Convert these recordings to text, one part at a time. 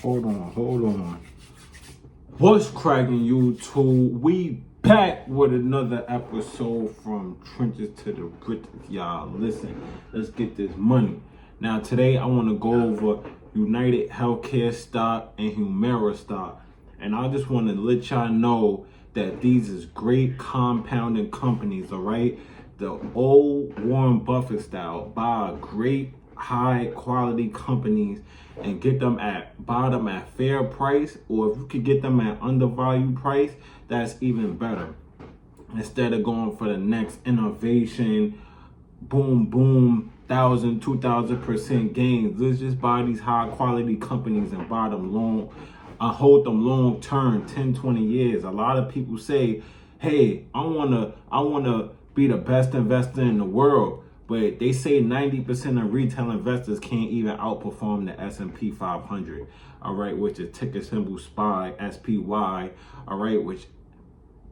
Hold on. What's cracking, YouTube? We back with another episode from Trenches to the Bridges, y'all. Listen, let's get this money. Now, today I want to go over United Healthcare stock and Humana stock. And I just want to let y'all know that these is great compounding companies, all right? The old Warren Buffett style, buy great high quality companies and buy them at fair price, or if you could get them at undervalued price, that's even better. Instead of going for the next innovation, boom, 1,000, 2,000% gains, let's just buy these high quality companies and buy them long, hold them long term, 10, 20 years. A lot of people say, hey, I wanna be the best investor in the world. But they say 90% of retail investors can't even outperform the S&P 500, all right, which is ticker symbol SPY, all right, which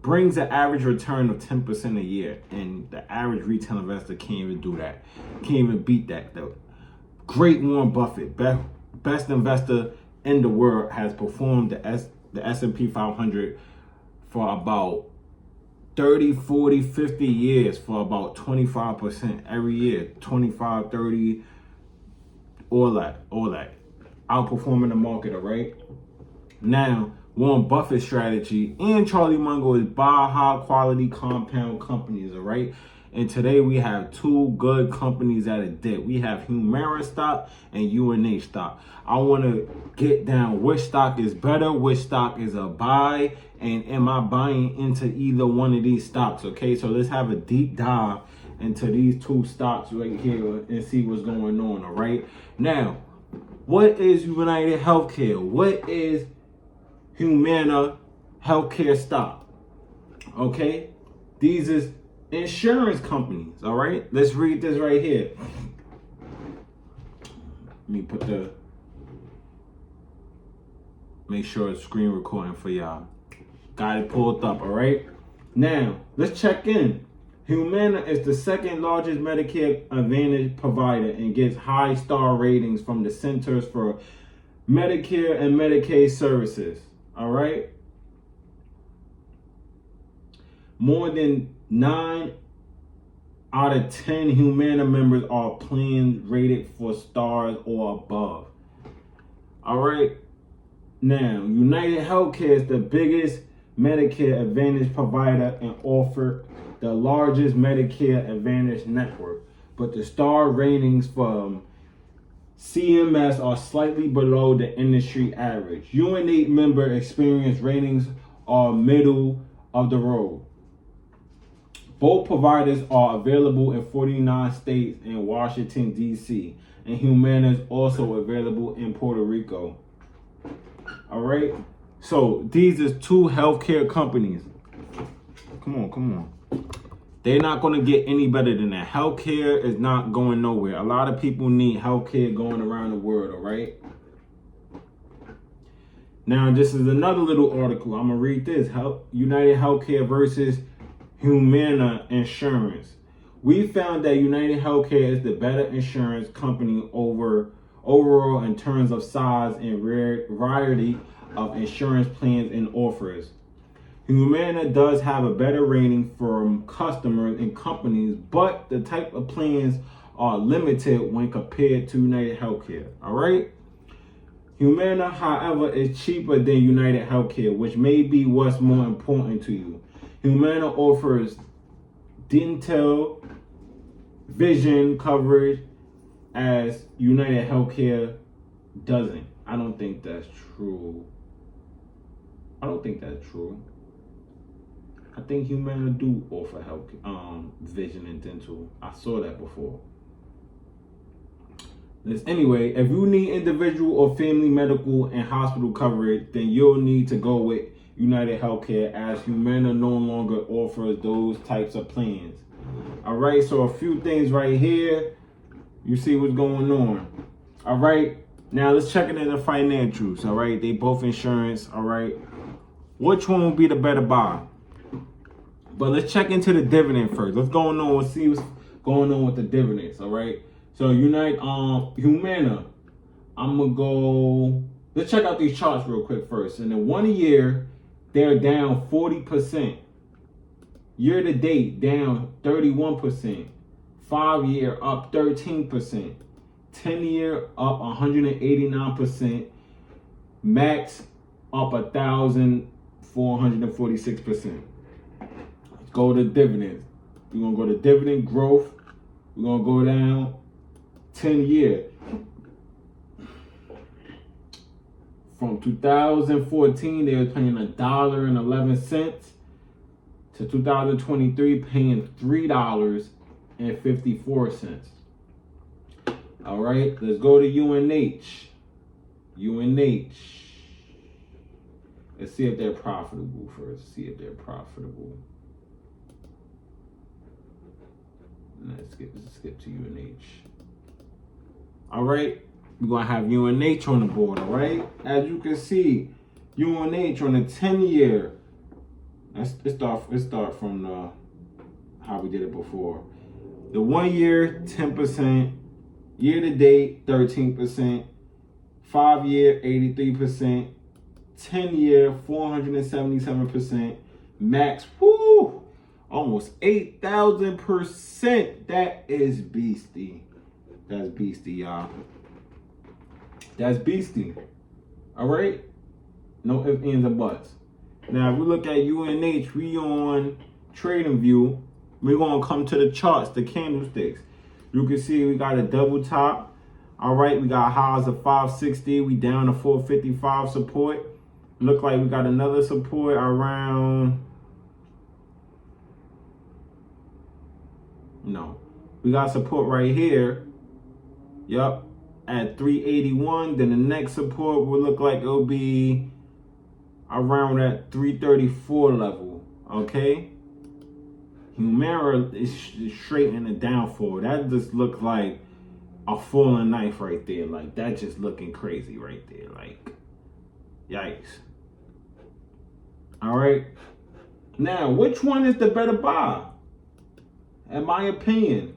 brings an average return of 10% a year. And the average retail investor can't even do that, can't even beat that. The great Warren Buffett, best investor in the world, has performed the S&P 500 for about 30, 40, 50 years for about 25% every year, 25, 30, all that, outperforming the market, all right? Now, Warren Buffett's strategy and Charlie Munger is buy high quality compound companies, all right? And today we have two good companies at a dip. We have Humana stock and UNH stock. I want to get down which stock is better, which stock is a buy, and am I buying into either one of these stocks, okay? So let's have a deep dive into these two stocks right here and see what's going on, all right? Now, what is United Healthcare? What is Humana Healthcare stock? Okay? These is insurance companies, all right? Let's read this right here. Let me make sure it's screen recording for y'all. Got it pulled up, all right? Now, let's check in. Humana is the second largest Medicare Advantage provider and gets high star ratings from the Centers for Medicare and Medicaid Services, all right? More than 9 out of 10 Humana members are plans rated for stars or above. All right. Now, United Healthcare is the biggest Medicare Advantage provider and offer the largest Medicare Advantage network. But the star ratings from CMS are slightly below the industry average. UNH member experience ratings are middle of the road. Both providers are available in 49 states and Washington, D.C., and Humana is also available in Puerto Rico. All right? So these are two healthcare companies. Come on. They're not going to get any better than that. Healthcare is not going nowhere. A lot of people need healthcare going around the world, all right? Now, this is another little article. I'm going to read this. United Healthcare versus Humana Insurance. We found that United Healthcare is the better insurance company overall in terms of size and variety of insurance plans and offers. Humana does have a better rating from customers and companies, but the type of plans are limited when compared to United Healthcare. All right. Humana, however, is cheaper than United Healthcare, which may be what's more important to you. Humana offers dental, vision coverage as United Healthcare doesn't. I don't think that's true. I think Humana do offer health, vision and dental. I saw that before. Anyway, if you need individual or family medical and hospital coverage, then you'll need to go with United Healthcare, as Humana no longer offers those types of plans. All right, so a few things right here. You see what's going on. All right, now let's check into the financials. All right, they both insurance. All right, which one will be the better buy? But let's check into the dividend first. Let's go on and see what's going on with the dividends. All right, so Humana, I'm gonna go let's check out these charts real quick first. In the 1 year, they're down 40%. Year to date, down 31%. 5 year, up 13%. 10 year, up 189%. Max, up 1,446%. Let's go to dividends. We're going to go to dividend growth. We're going to go down 10 year. From 2014, they were paying $1.11 to 2023, paying $3.54. All right, let's go to UNH. Let's see if they're profitable first. See if they're profitable. Let's skip to UNH. All right. We're going to have UNH on the board, all right? As you can see, UNH on the 10-year. Let's start from how we did it before. The 1 year, 10%. Year to date, 13%. 5 year, 83%. 10 year, 477%. Max, whoo, almost 8,000%. That is beastie. That's beastie, y'all. That's beastie. All right? No ifs, ands, or buts. Now, if we look at UNH, we on trading view. We're going to come to the charts, the candlesticks. You can see we got a double top. All right, we got highs of 560. We down to 455 support. Look like we got another support around. No. We got support right here. Yup. At 381, then the next support will look like it'll be around that 334 level. Okay, Humana is straight in the downfall. That just looks like a falling knife right there. Like that just looking crazy right there. Like, yikes. All right, now which one is the better buy? In my opinion.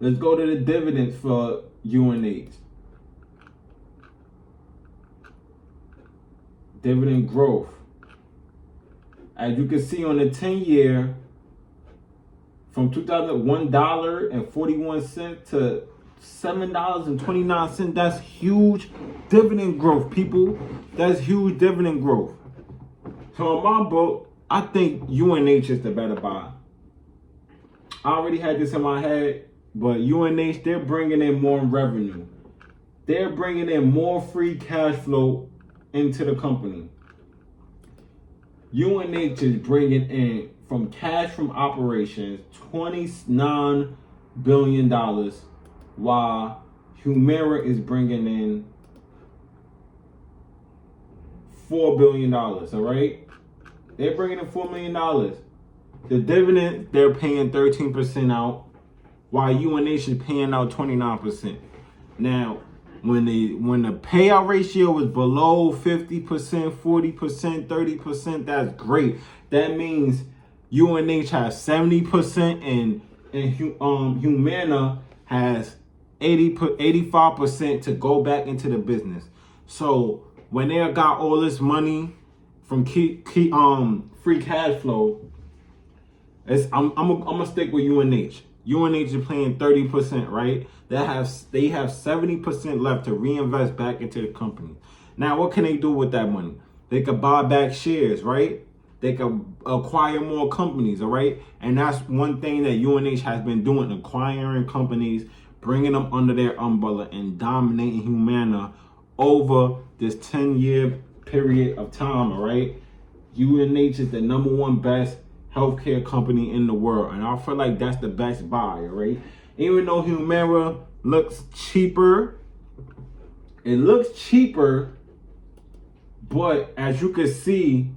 Let's go to the dividends for UNH. Dividend growth. As you can see on the 10-year, from $1.41 to $7.29, that's huge dividend growth, people. That's huge dividend growth. So in my book, I think UNH is the better buy. I already had this in my head. But UNH, they're bringing in more revenue. They're bringing in more free cash flow into the company. UNH is bringing in, from cash from operations, $29 billion, while Humana is bringing in $4 billion, all right? They're bringing in $4 million. The dividend, they're paying 13% out, while UNH is paying out 29%. Now, when the payout ratio is below 50%, 40%, 30%, that's great. That means UNH has 70% and Humana has 85% to go back into the business. So when they got all this money from free cash flow, I'm gonna stick with UNH. UNH is paying 30%, right? They have 70% left to reinvest back into the company. Now, what can they do with that money? They could buy back shares, right? They could acquire more companies, all right? And that's one thing that UNH has been doing, acquiring companies, bringing them under their umbrella and dominating Humana over this 10-year period of time, all right? UNH is the number one best healthcare company in the world, and I feel like that's the best buy, all right? Even though Humana looks cheaper, but as you can see,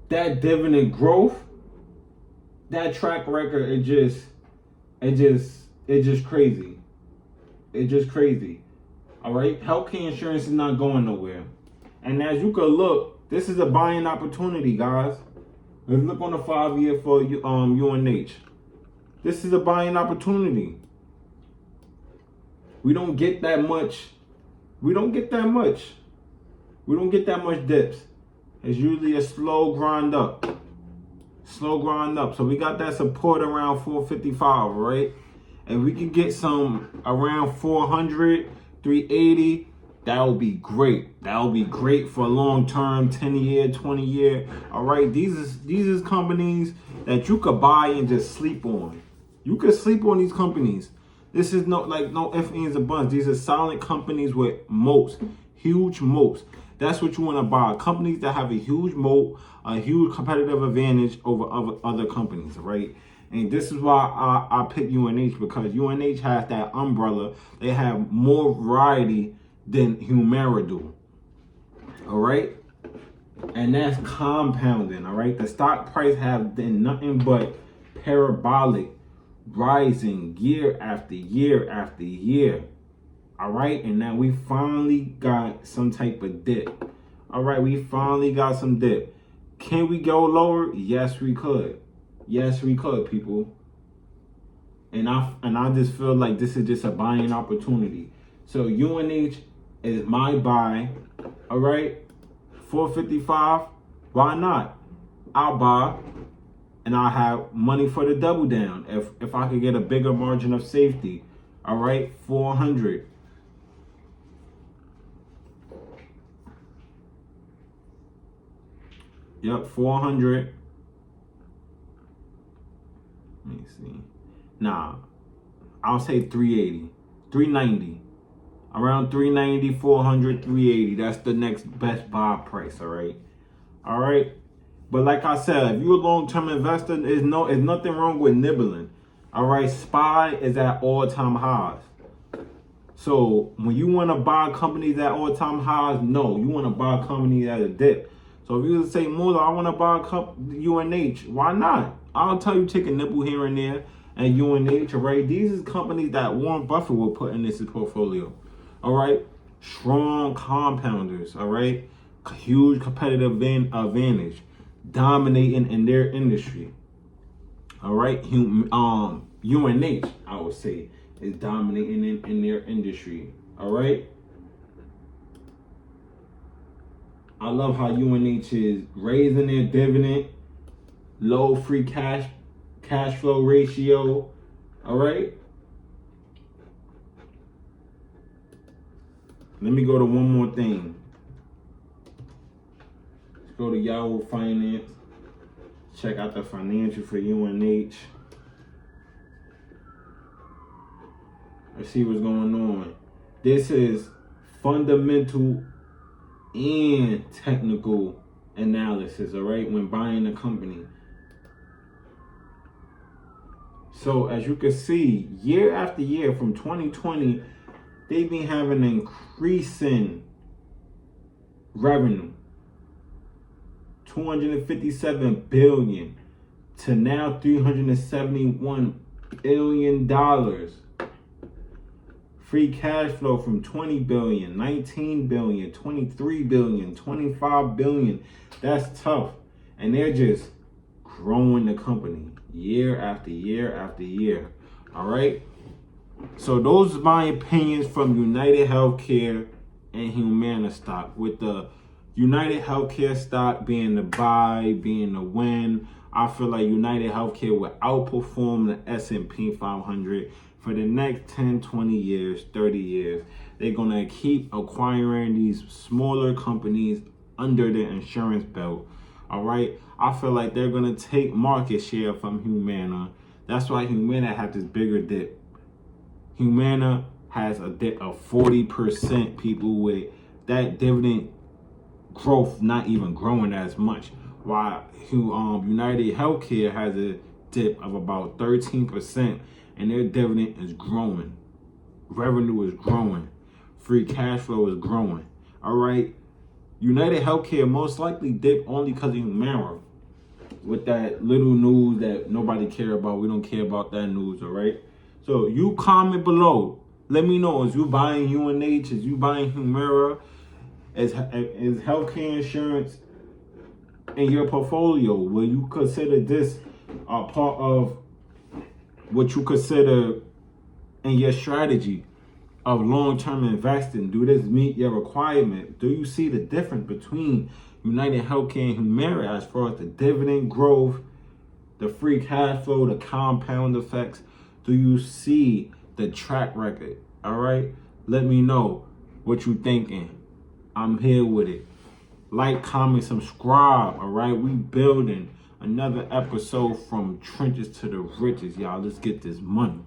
that dividend growth, that track record, it's just crazy. It's just crazy. All right, healthcare insurance is not going nowhere, and as you could look, this is a buying opportunity, guys. Let's look on the 5-year for UNH. This is a buying opportunity. We don't get that much We don't get that much. We don't get that much dips. It's usually a slow grind up. Slow grind up. So we got that support around 455, right? And we can get some around 400, 380. That would be great. That would be great for long term, 10-year, 20-year. All right. These is companies that you could buy and just sleep on. You could sleep on these companies. This is no ifs, ands, or buts. These are solid companies with moats, huge moats. That's what you want to buy. Companies that have a huge moat, a huge competitive advantage over other companies, right? And this is why I pick UNH, because UNH has that umbrella. They have more variety than Humana do. All right? And that's compounding, all right? The stock price has been nothing but parabolic, rising year after year after year. All right? And now we finally got some type of dip. All right? We finally got some dip. Can we go lower? Yes, we could. Yes, we could, people. And I just feel like this is just a buying opportunity. So UNH is my buy. All right? 455. Why not? I'll buy. And I'll have money for the double down if I could get a bigger margin of safety. All right? 400. Yep, 400. Let me see. Nah, I'll say 380, 390. Around 390, 400, 380. That's the next best buy price, all right? All right? But like I said, if you're a long-term investor, there's nothing wrong with nibbling. All right? SPY is at all-time highs. So when you want to buy companies at all-time highs, no, you want to buy companies at a dip. So if you say, Muller, I want to buy UNH, why not? I'll tell you, take a nibble here and there at UNH, all right? These is companies that Warren Buffett will put in his portfolio, all right? Strong compounders, all right? Huge competitive advantage, dominating in their industry, all right? UNH, I would say, is dominating in their industry, all right? I love how UNH is raising their dividend, low free cash flow ratio. All right. Let me go to one more thing. Let's go to Yahoo Finance. Check out the financial for UNH. Let's see what's going on. This is fundamental and technical analysis, all right, when buying a company. So as you can see, year after year from 2020, they've been having an increasing revenue, 257 billion to now 371 billion dollars. Free cash flow from 20 billion, 19 billion, 23 billion, 25 billion. That's tough. And they're just growing the company year after year after year. All right. So those are my opinions from United Healthcare and Humana stock, with the United Healthcare stock being the buy, being the win. I feel like United Healthcare will outperform the S&P 500 for the next 10, 20 years, 30 years. They're going to keep acquiring these smaller companies under the insurance belt. All right. I feel like they're going to take market share from Humana. That's why Humana has this bigger dip. Humana has a dip of 40%, people, with that dividend growth not even growing as much. While United Healthcare has a dip of about 13%, and their dividend is growing. Revenue is growing. Free cash flow is growing. All right. United Healthcare most likely dipped only because of Humana, with that little news that nobody care about. We don't care about that news, all right? So you comment below. Let me know, is you buying UNH? Is you buying Humana? Is healthcare insurance in your portfolio? Will you consider this part of what you consider in your strategy? of long-term investing? Do this meet your requirement? Do you see the difference between United Healthcare and Humana as far as the dividend growth, the free cash flow, the compound effects? Do you see the track record? All right, let me know what you thinking. I'm here with it. Like, comment, subscribe. All right, we building another episode from trenches to the riches, y'all. Let's get this money.